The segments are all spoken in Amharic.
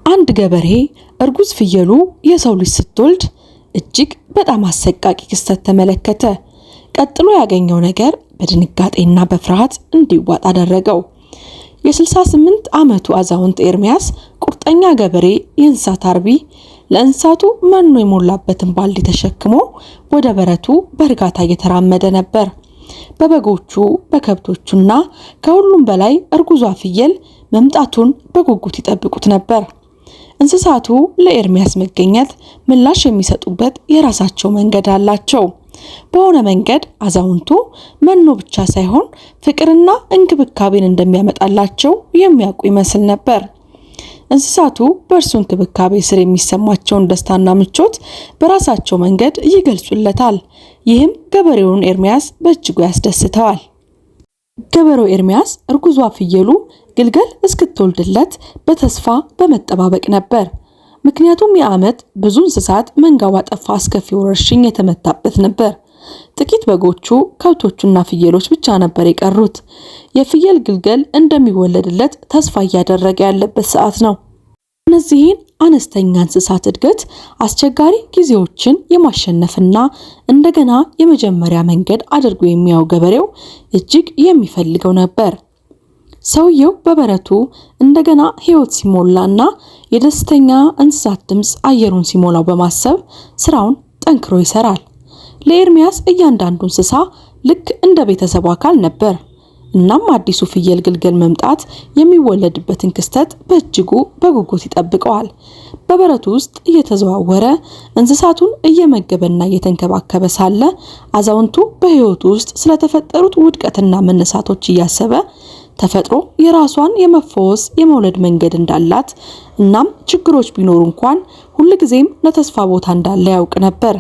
አንድ ገበሬ እርጉዝ ፍየሉ የሰው ልጅ ስትወልድ እጅግ በጣም አሰቃቂ ክስተት ተመለከተ። ቀጥሎ ያገኘው ነገር በድንጋጤና በፍርሃት እንዲዋጥ አደረገው። የ68 ዓመቱ አዛውንት ኤርሚያስ ቁርጠኛ ገበሬ፣ የእንስሳት አርቢ፣ ለእንስሳቱ መኖ የሞላበትን ባልዲ ተሸክሞ ወደ በረቱ በእርጋታ እየተራመደ ነበር። በበጎቹ በከብቶቹና ከሁሉም በላይ እርጉዟ ፍየል መምጣቱን በጉጉት ይጠብቁት ነበር። እንስሳቱ ለኤርሚያስ መገኘት ምላሽ የሚሰጡበት የራሳቸው መንገድ አላቸው። በሆነ መንገድ አዛውንቱ መኖ ብቻ ሳይሆን ፍቅርና እንክብካቤን እንደሚያመጣላቸው የሚያውቁ ይመስል ነበር። እንስሳቱ በእርሱ እንክብካቤ ስር የሚሰማቸውን ደስታና ምቾት በራሳቸው መንገድ ይገልጹለታል። ይህም ገበሬውን ኤርሚያስ በእጅጉ ያስደስተዋል። ገበሬው ኤርሚያስ እርጉዟ ፍየሉ ግልገል እስክትወልድለት በተስፋ በመጠባበቅ ነበር። ምክንያቱም የዓመት ብዙ እንስሳት መንጋዋ ጠፋ አስከፊ ወረርሽኝ የተመታበት ነበር። ጥቂት በጎቹ፣ ከብቶቹና ፍየሎች ብቻ ነበር የቀሩት። የፍየል ግልገል እንደሚወለድለት ተስፋ እያደረገ ያለበት ሰዓት ነው። እነዚህን አነስተኛ እንስሳት እድገት አስቸጋሪ ጊዜዎችን የማሸነፍና እንደገና የመጀመሪያ መንገድ አድርጎ የሚያው ገበሬው እጅግ የሚፈልገው ነበር። ሰውየው በበረቱ እንደገና ሕይወት ሲሞላና የደስተኛ እንስሳት ድምጽ አየሩን ሲሞላው በማሰብ ስራውን ጠንክሮ ይሰራል። ለኤርሚያስ እያንዳንዱ እንስሳ ልክ እንደ ቤተሰቡ አካል ነበር። እናም አዲሱ ፍየል ግልገል መምጣት የሚወለድበትን ክስተት በእጅጉ በጉጉት ይጠብቀዋል። በበረቱ ውስጥ እየተዘዋወረ እንስሳቱን እየመገበና እየተንከባከበ ሳለ አዛውንቱ በሕይወቱ ውስጥ ስለተፈጠሩት ውድቀትና መነሳቶች እያሰበ ተፈጥሮ የራሷን የመፈወስ የመውለድ መንገድ እንዳላት እናም ችግሮች ቢኖሩ እንኳን ሁልጊዜም ለተስፋ ቦታ እንዳለ ያውቅ ነበር።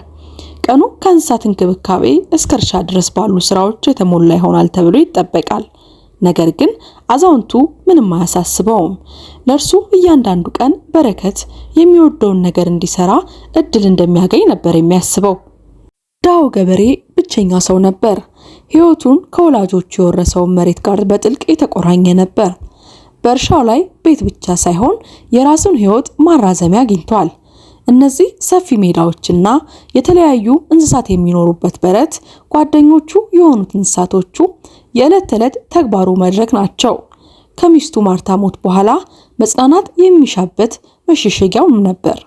ቀኑ ከእንስሳት እንክብካቤ እስከ እርሻ ድረስ ባሉ ስራዎች የተሞላ ይሆናል ተብሎ ይጠበቃል። ነገር ግን አዛውንቱ ምንም አያሳስበውም። ለእርሱ እያንዳንዱ ቀን በረከት፣ የሚወደውን ነገር እንዲሰራ እድል እንደሚያገኝ ነበር የሚያስበው። ዳው ገበሬ ብቸኛ ሰው ነበር። ሕይወቱን ከወላጆቹ የወረሰውን መሬት ጋር በጥልቅ የተቆራኘ ነበር። በእርሻው ላይ ቤት ብቻ ሳይሆን የራሱን ሕይወት ማራዘሚያ አግኝቷል። እነዚህ ሰፊ ሜዳዎችና የተለያዩ እንስሳት የሚኖሩበት በረት ጓደኞቹ የሆኑት እንስሳቶቹ የዕለት ተዕለት ተግባሩ መድረክ ናቸው። ከሚስቱ ማርታ ሞት በኋላ መጽናናት የሚሻበት መሸሸጊያው ነበር።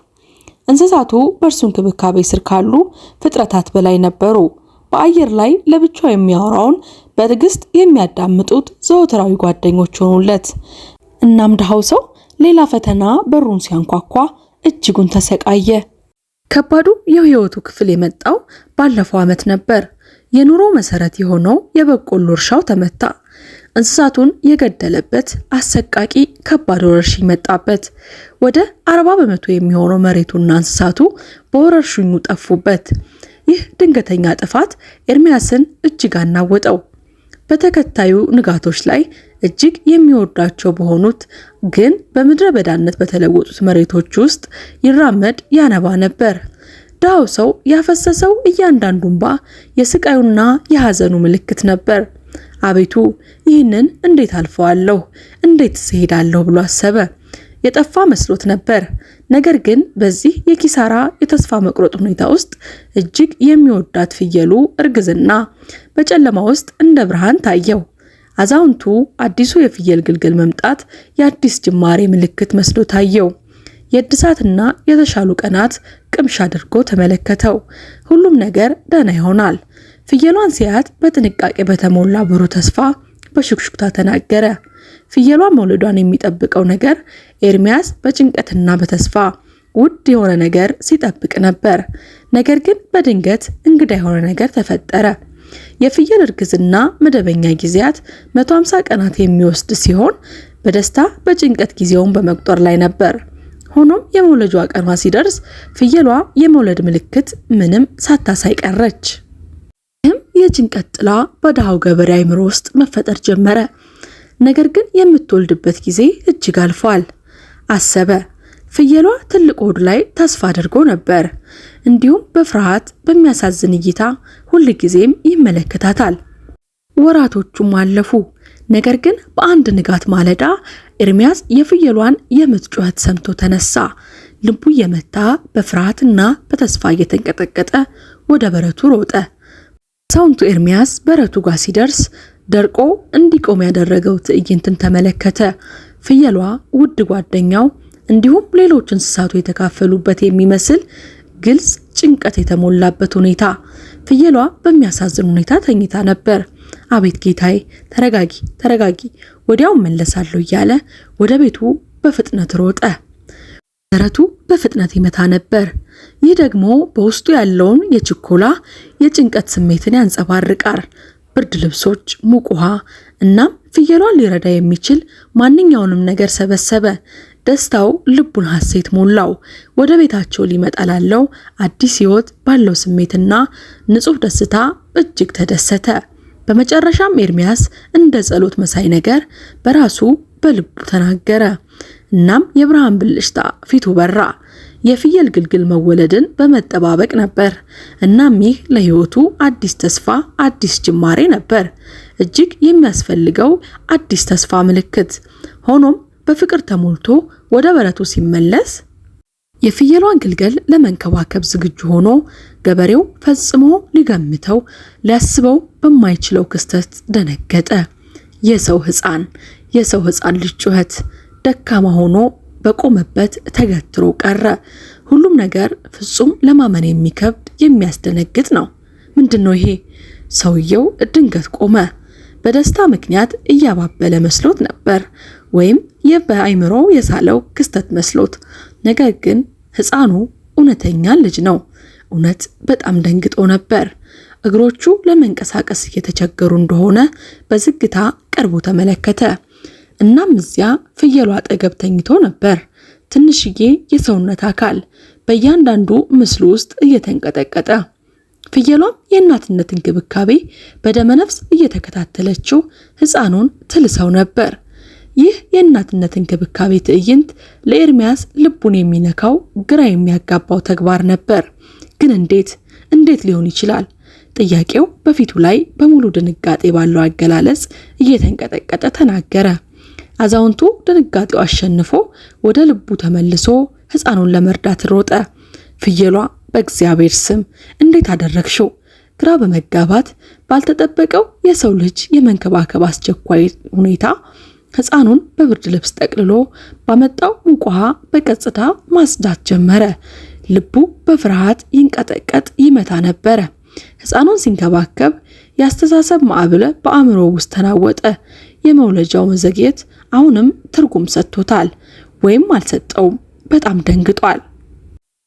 እንስሳቱ በእርሱ እንክብካቤ ስር ካሉ ፍጥረታት በላይ ነበሩ። በአየር ላይ ለብቻው የሚያወራውን በትዕግስት የሚያዳምጡት ዘወትራዊ ጓደኞች ሆኑለት። እናም ድሃው ሰው ሌላ ፈተና በሩን ሲያንኳኳ እጅጉን ተሰቃየ። ከባዱ የህይወቱ ክፍል የመጣው ባለፈው ዓመት ነበር። የኑሮ መሰረት የሆነው የበቆሎ እርሻው ተመታ። እንስሳቱን የገደለበት አሰቃቂ ከባድ ወረርሽኝ መጣበት። ወደ 40% የሚሆነው መሬቱና እንስሳቱ በወረርሽኙ ጠፉበት። ይህ ድንገተኛ ጥፋት ኤርሚያስን እጅግ አናወጠው። በተከታዩ ንጋቶች ላይ እጅግ የሚወዳቸው በሆኑት ግን በምድረ በዳነት በተለወጡት መሬቶች ውስጥ ይራመድ ያነባ ነበር። ዳው ሰው ያፈሰሰው እያንዳንዱ እንባ የስቃዩና የሐዘኑ ምልክት ነበር። አቤቱ ይህንን እንዴት አልፈዋለሁ? እንዴት እሄዳለሁ ብሎ አሰበ። የጠፋ መስሎት ነበር። ነገር ግን በዚህ የኪሳራ የተስፋ መቁረጥ ሁኔታ ውስጥ እጅግ የሚወዳት ፍየሉ እርግዝና በጨለማ ውስጥ እንደ ብርሃን ታየው። አዛውንቱ አዲሱ የፍየል ግልገል መምጣት የአዲስ ጅማሬ ምልክት መስሎ ታየው። የእድሳትና የተሻሉ ቀናት ቅምሻ አድርጎ ተመለከተው። ሁሉም ነገር ደህና ይሆናል። ፍየሏን ሲያት በጥንቃቄ በተሞላ ብሩህ ተስፋ በሽክሽክታ ተናገረ። ፍየሏ መውለዷን የሚጠብቀው ነገር ኤርሚያስ በጭንቀትና በተስፋ ውድ የሆነ ነገር ሲጠብቅ ነበር። ነገር ግን በድንገት እንግዳ የሆነ ነገር ተፈጠረ። የፍየል እርግዝና መደበኛ ጊዜያት 150 ቀናት የሚወስድ ሲሆን በደስታ በጭንቀት ጊዜውን በመቁጠር ላይ ነበር። ሆኖም የመውለጇ ቀኗ ሲደርስ ፍየሏ የመውለድ ምልክት ምንም ሳታሳይ ቀረች። ይህም የጭንቀት ጥላ በድሃው ገበሬ አእምሮ ውስጥ መፈጠር ጀመረ። ነገር ግን የምትወልድበት ጊዜ እጅግ አልፏል አሰበ። ፍየሏ ትልቅ ሆድ ላይ ተስፋ አድርጎ ነበር። እንዲሁም በፍርሃት በሚያሳዝን እይታ ሁልጊዜም ይመለከታታል። ወራቶቹም አለፉ። ነገር ግን በአንድ ንጋት ማለዳ ኤርሚያስ የፍየሏን የምጥ ጩኸት ሰምቶ ተነሳ። ልቡ እየመታ በፍርሃትና በተስፋ እየተንቀጠቀጠ ወደ በረቱ ሮጠ። አዛውንቱ ኤርሚያስ በረቱ ጋር ሲደርስ ደርቆ እንዲቆም ያደረገው ትዕይንትን ተመለከተ። ፍየሏ ውድ ጓደኛው እንዲሁም ሌሎች እንስሳቱ የተካፈሉበት የሚመስል ግልጽ ጭንቀት የተሞላበት ሁኔታ። ፍየሏ በሚያሳዝን ሁኔታ ተኝታ ነበር። አቤት ጌታዬ፣ ተረጋጊ ተረጋጊ፣ ወዲያው መለሳለሁ እያለ ወደ ቤቱ በፍጥነት ሮጠ። ደረቱ በፍጥነት ይመታ ነበር። ይህ ደግሞ በውስጡ ያለውን የችኮላ የጭንቀት ስሜትን ያንጸባርቃል። ብርድ ልብሶች፣ ሙቅ ውሃ እናም ፍየሏን ሊረዳ የሚችል ማንኛውንም ነገር ሰበሰበ። ደስታው ልቡን ሐሴት ሞላው። ወደ ቤታቸው ሊመጣ ላለው አዲስ ሕይወት ባለው ስሜትና ንጹህ ደስታ እጅግ ተደሰተ። በመጨረሻም ኤርሚያስ እንደ ጸሎት መሳይ ነገር በራሱ በልቡ ተናገረ። እናም የብርሃን ብልጭታ ፊቱ በራ። የፍየል ግልግል መወለድን በመጠባበቅ ነበር። እናም ይህ ለሕይወቱ አዲስ ተስፋ፣ አዲስ ጅማሬ ነበር። እጅግ የሚያስፈልገው አዲስ ተስፋ ምልክት። ሆኖም በፍቅር ተሞልቶ ወደ በረቱ ሲመለስ የፍየሏን ግልገል ለመንከባከብ ዝግጁ ሆኖ ገበሬው ፈጽሞ ሊገምተው ሊያስበው በማይችለው ክስተት ደነገጠ። የሰው ሕፃን ልጅ ጩኸት ደካማ ሆኖ በቆመበት ተገትሮ ቀረ። ሁሉም ነገር ፍጹም ለማመን የሚከብድ የሚያስደነግጥ ነው። ምንድነው ይሄ? ሰውየው ድንገት ቆመ። በደስታ ምክንያት እያባበለ መስሎት ነበር፣ ወይም በአይምሮ የሳለው ክስተት መስሎት። ነገር ግን ሕፃኑ እውነተኛ ልጅ ነው። እውነት በጣም ደንግጦ ነበር። እግሮቹ ለመንቀሳቀስ እየተቸገሩ እንደሆነ በዝግታ ቀርቦ ተመለከተ። እናም እዚያ ፍየሏ አጠገብ ተኝቶ ነበር። ትንሽዬ የሰውነት አካል በእያንዳንዱ ምስሉ ውስጥ እየተንቀጠቀጠ፣ ፍየሏም የእናትነት እንክብካቤ በደመነፍስ እየተከታተለችው ሕፃኑን ትልሰው ነበር። ይህ የእናትነት እንክብካቤ ትዕይንት ለኤርሚያስ ልቡን የሚነካው ግራ የሚያጋባው ተግባር ነበር። ግን እንዴት ሊሆን ይችላል? ጥያቄው በፊቱ ላይ በሙሉ ድንጋጤ ባለው አገላለጽ እየተንቀጠቀጠ ተናገረ። አዛውንቱ ድንጋጤው አሸንፎ ወደ ልቡ ተመልሶ ሕፃኑን ለመርዳት ሮጠ። ፍየሏ በእግዚአብሔር ስም እንዴት አደረግሽው? ግራ በመጋባት ባልተጠበቀው የሰው ልጅ የመንከባከብ አስቸኳይ ሁኔታ ሕፃኑን በብርድ ልብስ ጠቅልሎ ባመጣው ሙቅ ውሃ በቀጥታ ማጽዳት ጀመረ። ልቡ በፍርሃት ይንቀጠቀጥ ይመታ ነበረ። ሕፃኑን ሲንከባከብ የአስተሳሰብ ማዕበል በአእምሮ ውስጥ ተናወጠ። የመውለጃው መዘግየት አሁንም ትርጉም ሰጥቶታል ወይም አልሰጠውም። በጣም ደንግጧል።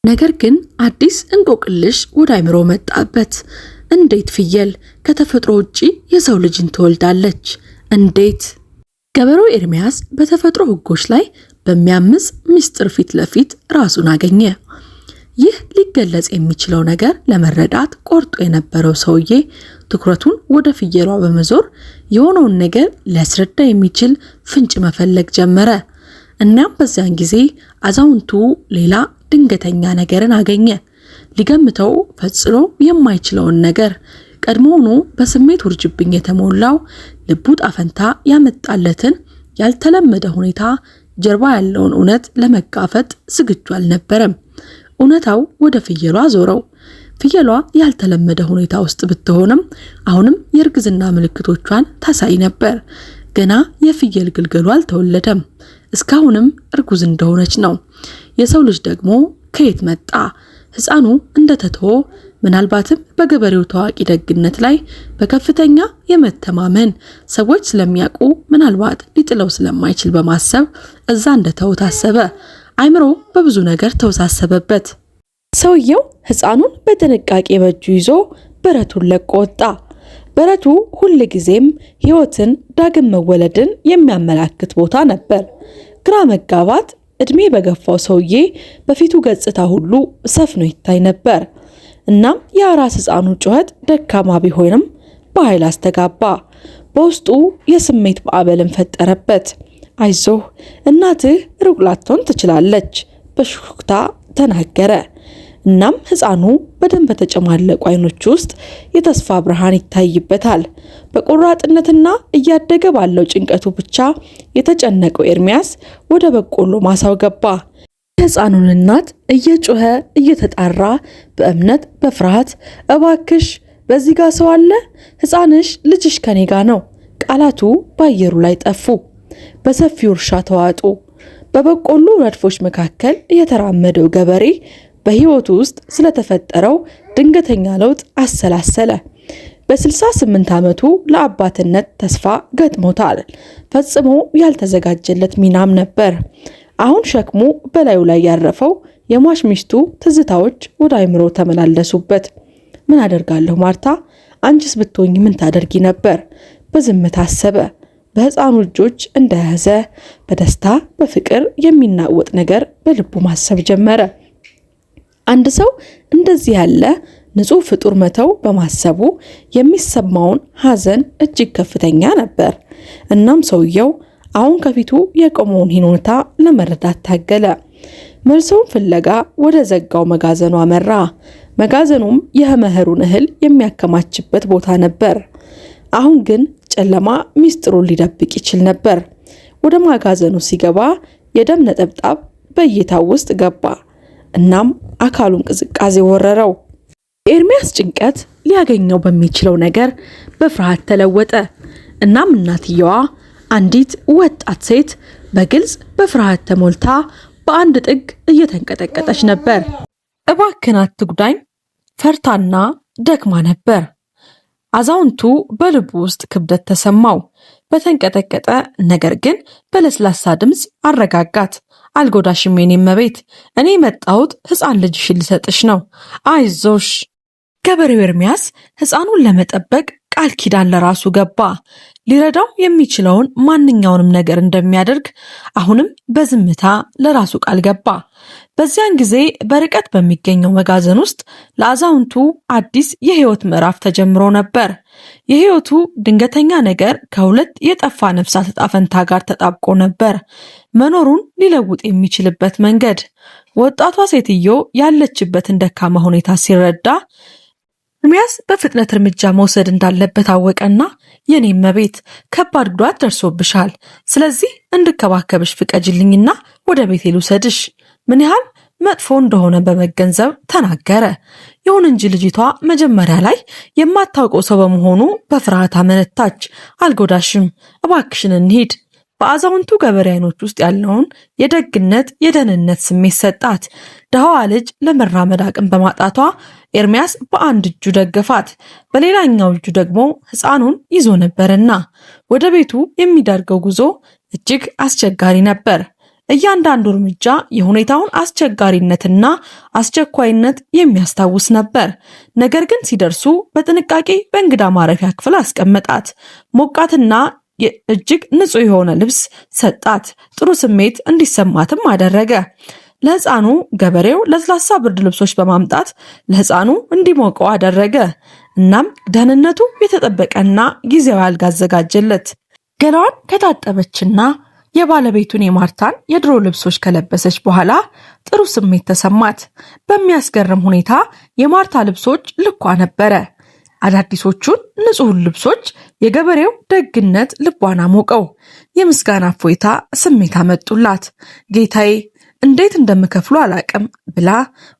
ነገር ግን አዲስ እንቆቅልሽ ወደ አእምሮ መጣበት። እንዴት ፍየል ከተፈጥሮ ውጪ የሰው ልጅን ትወልዳለች? እንዴት? ገበሬው ኤርሚያስ በተፈጥሮ ሕጎች ላይ በሚያምጽ ምስጢር ፊት ለፊት ራሱን አገኘ። ይህ ሊገለጽ የሚችለው ነገር ለመረዳት ቆርጦ የነበረው ሰውዬ ትኩረቱን ወደ ፍየሏ በመዞር የሆነውን ነገር ሊያስረዳ የሚችል ፍንጭ መፈለግ ጀመረ። እናም በዚያን ጊዜ አዛውንቱ ሌላ ድንገተኛ ነገርን አገኘ። ሊገምተው ፈጽሞ የማይችለውን ነገር። ቀድሞውኑ በስሜት ውርጅብኝ የተሞላው ልቡ ጣፈንታ ያመጣለትን ያልተለመደ ሁኔታ ጀርባ ያለውን እውነት ለመጋፈጥ ዝግጁ አልነበረም። እውነታው ወደ ፍየሏ ዞረው። ፍየሏ ያልተለመደ ሁኔታ ውስጥ ብትሆንም አሁንም የእርግዝና ምልክቶቿን ታሳይ ነበር። ገና የፍየል ግልገሉ አልተወለደም። እስካሁንም እርጉዝ እንደሆነች ነው። የሰው ልጅ ደግሞ ከየት መጣ? ሕፃኑ እንደተተወ ምናልባትም በገበሬው ታዋቂ ደግነት ላይ በከፍተኛ የመተማመን ሰዎች ስለሚያውቁ ምናልባት ሊጥለው ስለማይችል በማሰብ እዛ እንደተው ታሰበ። አይምሮ በብዙ ነገር ተወሳሰበበት። ሰውየው ሕፃኑን በጥንቃቄ በእጁ ይዞ በረቱን ለቆ ወጣ። በረቱ ሁል ጊዜም ሕይወትን ዳግም መወለድን የሚያመላክት ቦታ ነበር። ግራ መጋባት እድሜ በገፋው ሰውዬ በፊቱ ገጽታ ሁሉ ሰፍኖ ይታይ ነበር። እናም የአራስ ሕፃኑ ጩኸት ደካማ ቢሆንም በኃይል አስተጋባ። በውስጡ የስሜት ማዕበልን ፈጠረበት። አይዞህ እናትህ ሩቅ ላትሆን ትችላለች በሹክታ ተናገረ። እናም ሕፃኑ በደንብ በተጨማለቁ አይኖች ውስጥ የተስፋ ብርሃን ይታይበታል። በቆራጥነትና እያደገ ባለው ጭንቀቱ ብቻ የተጨነቀው ኤርሚያስ ወደ በቆሎ ማሳው ገባ። የሕፃኑን እናት እየጮኸ እየተጣራ በእምነት በፍርሃት እባክሽ በዚህ ጋር ሰው አለ፣ ሕፃንሽ ልጅሽ ከኔ ጋር ነው። ቃላቱ በአየሩ ላይ ጠፉ፣ በሰፊው እርሻ ተዋጡ። በበቆሎ ረድፎች መካከል የተራመደው ገበሬ በሕይወቱ ውስጥ ስለተፈጠረው ድንገተኛ ለውጥ አሰላሰለ። በ68 ዓመቱ ለአባትነት ተስፋ ገጥሞታል። ፈጽሞ ያልተዘጋጀለት ሚናም ነበር። አሁን ሸክሙ በላዩ ላይ ያረፈው የሟች ሚስቱ ትዝታዎች ወደ አይምሮ ተመላለሱበት። ምን አደርጋለሁ ማርታ፣ አንቺስ ብትሆኚ ምን ታደርጊ ነበር? በዝምታ አሰበ። በሕፃኑ እጆች እንደያዘ በደስታ በፍቅር የሚናወጥ ነገር በልቡ ማሰብ ጀመረ። አንድ ሰው እንደዚህ ያለ ንጹሕ ፍጡር መተው በማሰቡ የሚሰማውን ሐዘን እጅግ ከፍተኛ ነበር። እናም ሰውየው አሁን ከፊቱ የቆመውን ሁኔታ ለመረዳት ታገለ። መልሱን ፍለጋ ወደ ዘጋው መጋዘኑ አመራ። መጋዘኑም የመኸሩን እህል የሚያከማችበት ቦታ ነበር። አሁን ግን ጨለማ ሚስጥሩን ሊደብቅ ይችል ነበር። ወደ መጋዘኑ ሲገባ የደም ነጠብጣብ በእይታው ውስጥ ገባ። እናም አካሉን ቅዝቃዜ ወረረው። የኤርሚያስ ጭንቀት ሊያገኘው በሚችለው ነገር በፍርሃት ተለወጠ። እናም እናትየዋ አንዲት ወጣት ሴት በግልጽ በፍርሃት ተሞልታ በአንድ ጥግ እየተንቀጠቀጠች ነበር። እባክህን አትጉዳኝ፣ ፈርታና ደክማ ነበር። አዛውንቱ በልቡ ውስጥ ክብደት ተሰማው። በተንቀጠቀጠ ነገር ግን በለስላሳ ድምፅ አረጋጋት። አልጎዳሽም የኔ እመቤት፣ እኔ የመጣሁት ሕፃን ልጅሽን ልሰጥሽ ነው። አይዞሽ። ገበሬው ኤርሚያስ ሕፃኑን ለመጠበቅ ቃል ኪዳን ለራሱ ገባ። ሊረዳው የሚችለውን ማንኛውንም ነገር እንደሚያደርግ አሁንም በዝምታ ለራሱ ቃል ገባ። በዚያን ጊዜ በርቀት በሚገኘው መጋዘን ውስጥ ለአዛውንቱ አዲስ የህይወት ምዕራፍ ተጀምሮ ነበር። የህይወቱ ድንገተኛ ነገር ከሁለት የጠፋ ነፍሳት ዕጣ ፈንታ ጋር ተጣብቆ ነበር። መኖሩን ሊለውጥ የሚችልበት መንገድ። ወጣቷ ሴትዮ ያለችበትን ደካማ ሁኔታ ሲረዳ ኤርሚያስ በፍጥነት እርምጃ መውሰድ እንዳለበት አወቀና የኔ እመቤት ከባድ ጉዳት ደርሶብሻል፣ ስለዚህ እንድከባከብሽ ፍቀጅልኝና ወደ ቤቴ ልውሰድሽ ምን ያህል መጥፎ እንደሆነ በመገንዘብ ተናገረ። ይሁን እንጂ ልጅቷ መጀመሪያ ላይ የማታውቀው ሰው በመሆኑ በፍርሃት አመነታች። አልጎዳሽም፣ እባክሽን እንሂድ። በአዛውንቱ ገበሬ አይኖች ውስጥ ያለውን የደግነት የደህንነት ስሜት ሰጣት። ደሃዋ ልጅ ለመራመድ አቅም በማጣቷ ኤርሚያስ በአንድ እጁ ደገፋት፣ በሌላኛው እጁ ደግሞ ሕፃኑን ይዞ ነበርና ወደ ቤቱ የሚዳርገው ጉዞ እጅግ አስቸጋሪ ነበር። እያንዳንዱ እርምጃ የሁኔታውን አስቸጋሪነትና አስቸኳይነት የሚያስታውስ ነበር። ነገር ግን ሲደርሱ በጥንቃቄ በእንግዳ ማረፊያ ክፍል አስቀመጣት። ሞቃትና እጅግ ንጹህ የሆነ ልብስ ሰጣት። ጥሩ ስሜት እንዲሰማትም አደረገ። ለሕፃኑ ገበሬው ለስላሳ ብርድ ልብሶች በማምጣት ለሕፃኑ እንዲሞቀው አደረገ። እናም ደህንነቱ የተጠበቀና ጊዜያዊ አልጋ አዘጋጀለት። ገላዋን ከታጠበችና የባለቤቱን የማርታን የድሮ ልብሶች ከለበሰች በኋላ ጥሩ ስሜት ተሰማት። በሚያስገርም ሁኔታ የማርታ ልብሶች ልኳ ነበረ። አዳዲሶቹን ንጹህ ልብሶች የገበሬው ደግነት ልቧን አሞቀው። የምስጋና እፎይታ ስሜት አመጡላት። ጌታዬ እንዴት እንደምከፍሉ አላቅም ብላ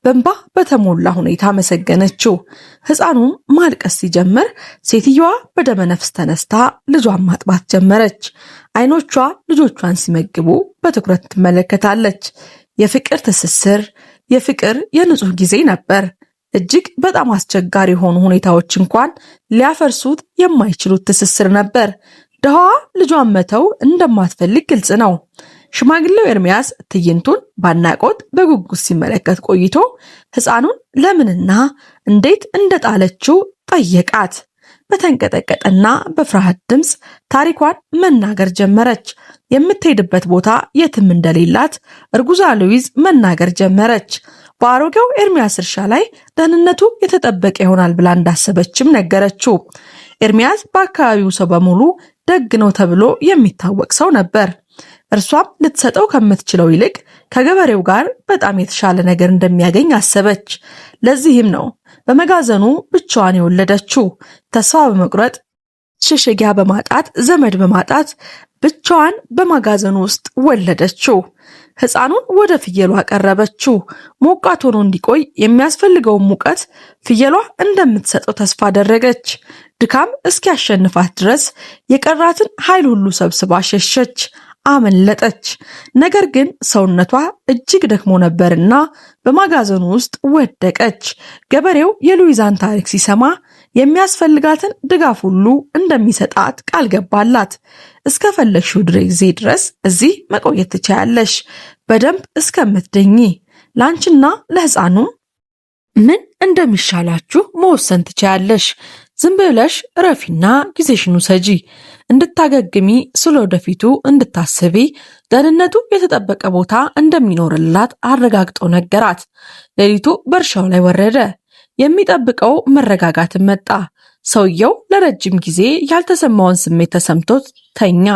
በእንባ በተሞላ ሁኔታ መሰገነችው። ሕፃኑም ማልቀስ ሲጀምር ሴትየዋ በደመነፍስ ተነስታ ልጇን ማጥባት ጀመረች። አይኖቿ ልጆቿን ሲመግቡ በትኩረት ትመለከታለች። የፍቅር ትስስር፣ የፍቅር የንጹህ ጊዜ ነበር። እጅግ በጣም አስቸጋሪ የሆኑ ሁኔታዎች እንኳን ሊያፈርሱት የማይችሉት ትስስር ነበር። ደሃዋ ልጇን መተው እንደማትፈልግ ግልጽ ነው። ሽማግሌው ኤርሚያስ ትዕይንቱን ባድናቆት በጉጉት ሲመለከት ቆይቶ ሕፃኑን ለምንና እንዴት እንደጣለችው ጠየቃት። በተንቀጠቀጠና በፍርሃት ድምፅ ታሪኳን መናገር ጀመረች። የምትሄድበት ቦታ የትም እንደሌላት እርጉዟ ሉዊዝ መናገር ጀመረች። በአሮጌው ኤርሚያስ እርሻ ላይ ደህንነቱ የተጠበቀ ይሆናል ብላ እንዳሰበችም ነገረችው። ኤርሚያስ በአካባቢው ሰው በሙሉ ደግ ነው ተብሎ የሚታወቅ ሰው ነበር። እርሷም ልትሰጠው ከምትችለው ይልቅ ከገበሬው ጋር በጣም የተሻለ ነገር እንደሚያገኝ አሰበች። ለዚህም ነው በመጋዘኑ ብቻዋን የወለደችው። ተስፋ በመቁረጥ ሽሽጊያ በማጣት ዘመድ በማጣት ብቻዋን በመጋዘኑ ውስጥ ወለደችው። ሕፃኑን ወደ ፍየሏ አቀረበችው። ሞቃት ሆኖ እንዲቆይ የሚያስፈልገውን ሙቀት ፍየሏ እንደምትሰጠው ተስፋ አደረገች። ድካም እስኪያሸንፋት ድረስ የቀራትን ኃይል ሁሉ ሰብስባ ሸሸች፣ አመለጠች። ነገር ግን ሰውነቷ እጅግ ደክሞ ነበርና በመጋዘኑ ውስጥ ወደቀች። ገበሬው የሉዊዛን ታሪክ ሲሰማ የሚያስፈልጋትን ድጋፍ ሁሉ እንደሚሰጣት ቃል ገባላት። እስከፈለግሽው ጊዜ ድረስ እዚህ መቆየት ትችያለሽ፣ በደንብ እስከምትድኚ። ላንቺና ለሕፃኑ ምን እንደሚሻላችሁ መወሰን ትችያለሽ። ዝም ብለሽ ረፊና ጊዜሽን ውሰጂ። እንድታገግሚ፣ ስለወደፊቱ እንድታስቢ፣ ደህንነቱ የተጠበቀ ቦታ እንደሚኖርላት አረጋግጦ ነገራት። ሌሊቱ በእርሻው ላይ ወረደ። የሚጠብቀው መረጋጋትን መጣ። ሰውየው ለረጅም ጊዜ ያልተሰማውን ስሜት ተሰምቶት ተኛ።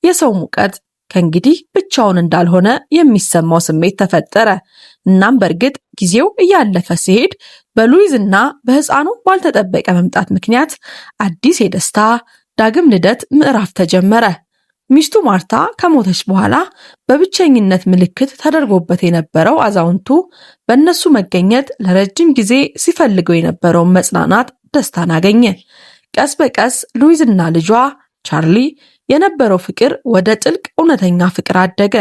የሰው ሙቀት ከእንግዲህ ብቻውን እንዳልሆነ የሚሰማው ስሜት ተፈጠረ። እናም በእርግጥ ጊዜው እያለፈ ሲሄድ በሉዊዝና በሕፃኑ ባልተጠበቀ መምጣት ምክንያት አዲስ የደስታ ዳግም ልደት ምዕራፍ ተጀመረ። ሚስቱ ማርታ ከሞተች በኋላ በብቸኝነት ምልክት ተደርጎበት የነበረው አዛውንቱ በእነሱ መገኘት ለረጅም ጊዜ ሲፈልገው የነበረውን መጽናናት፣ ደስታን አገኘ። ቀስ በቀስ ሉዊዝና ልጇ ቻርሊ የነበረው ፍቅር ወደ ጥልቅ እውነተኛ ፍቅር አደገ።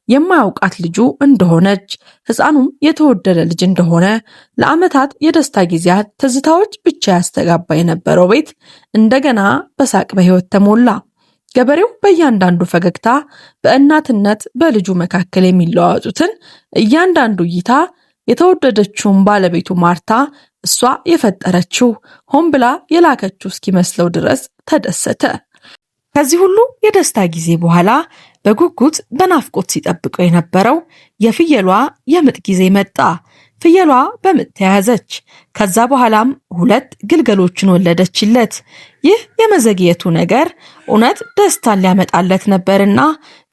የማያውቃት ልጁ እንደሆነች፣ ሕፃኑም የተወደደ ልጅ እንደሆነ፣ ለዓመታት የደስታ ጊዜያት ትዝታዎች ብቻ ያስተጋባ የነበረው ቤት እንደገና በሳቅ በሕይወት ተሞላ። ገበሬው በእያንዳንዱ ፈገግታ፣ በእናትነት በልጁ መካከል የሚለዋወጡትን እያንዳንዱ እይታ የተወደደችውን ባለቤቱ ማርታ እሷ የፈጠረችው ሆን ብላ የላከችው እስኪመስለው ድረስ ተደሰተ። ከዚህ ሁሉ የደስታ ጊዜ በኋላ በጉጉት በናፍቆት ሲጠብቀው የነበረው የፍየሏ የምጥ ጊዜ መጣ። ፍየሏ በምጥ ተያዘች። ከዛ በኋላም 2 ግልገሎችን ወለደችለት። ይህ የመዘግየቱ ነገር እውነት ደስታን ሊያመጣለት ነበርና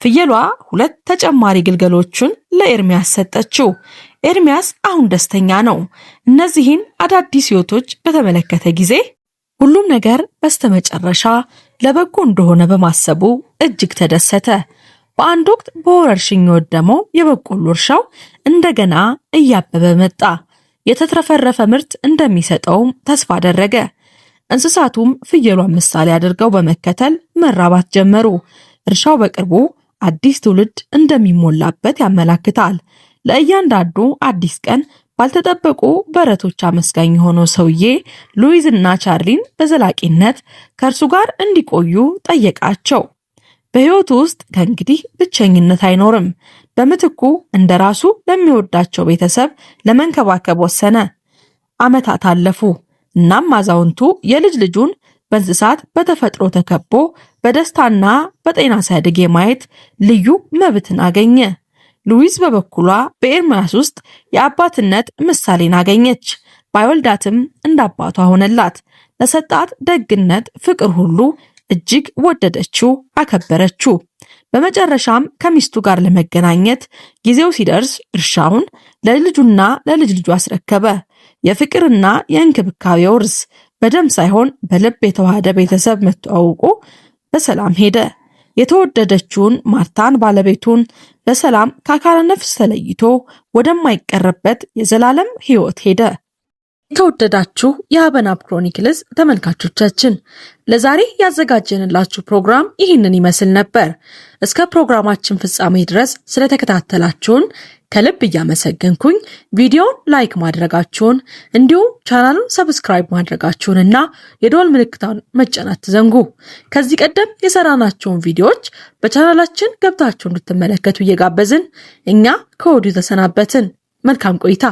ፍየሏ 2 ተጨማሪ ግልገሎችን ለኤርሚያስ ሰጠችው። ኤርሚያስ አሁን ደስተኛ ነው። እነዚህን አዳዲስ ሕይወቶች በተመለከተ ጊዜ ሁሉም ነገር በስተመጨረሻ ለበጎ እንደሆነ በማሰቡ እጅግ ተደሰተ። በአንድ ወቅት በወረርሽኝ የወደመው የበቆሎ እርሻው እንደገና እያበበ መጣ። የተትረፈረፈ ምርት እንደሚሰጠውም ተስፋ አደረገ። እንስሳቱም ፍየሏን ምሳሌ አድርገው በመከተል መራባት ጀመሩ። እርሻው በቅርቡ አዲስ ትውልድ እንደሚሞላበት ያመላክታል። ለእያንዳንዱ አዲስ ቀን ባልተጠበቁ በረቶች አመስጋኝ የሆነው ሰውዬ ሉዊዝና ቻርሊን በዘላቂነት ከእርሱ ጋር እንዲቆዩ ጠየቃቸው። በሕይወቱ ውስጥ ከእንግዲህ ብቸኝነት አይኖርም። በምትኩ እንደራሱ ለሚወዳቸው ቤተሰብ ለመንከባከብ ወሰነ። ዓመታት አለፉ። እናም አዛውንቱ የልጅ ልጁን በእንስሳት በተፈጥሮ ተከቦ በደስታና በጤና ሲያድግ የማየት ልዩ መብትን አገኘ። ሉዊዝ በበኩሏ በኤርሚያስ ውስጥ የአባትነት ምሳሌን አገኘች። ባይወልዳትም እንደ አባቷ ሆነላት። ለሰጣት ደግነት፣ ፍቅር ሁሉ እጅግ ወደደችው፣ አከበረችው። በመጨረሻም ከሚስቱ ጋር ለመገናኘት ጊዜው ሲደርስ እርሻውን ለልጁና ለልጅ ልጁ አስረከበ። የፍቅርና የእንክብካቤ ውርስ በደም ሳይሆን በልብ የተዋሃደ ቤተሰብ መተዋወቁ በሰላም ሄደ። የተወደደችውን ማርታን ባለቤቱን በሰላም ከአካለ ነፍስ ተለይቶ ወደማይቀርበት የዘላለም ሕይወት ሄደ። የተወደዳችሁ የአበናብ ክሮኒክልስ ተመልካቾቻችን ለዛሬ ያዘጋጀንላችሁ ፕሮግራም ይህንን ይመስል ነበር። እስከ ፕሮግራማችን ፍጻሜ ድረስ ስለተከታተላችሁን ከልብ እያመሰገንኩኝ ቪዲዮውን ላይክ ማድረጋችሁን እንዲሁም ቻናሉን ሰብስክራይብ ማድረጋችሁንና የደወል ምልክቱን መጫን አትዘንጉ። ከዚህ ቀደም የሰራናቸውን ቪዲዮዎች በቻናላችን ገብታችሁ እንድትመለከቱ እየጋበዝን እኛ ከወዲሁ ተሰናበትን። መልካም ቆይታ።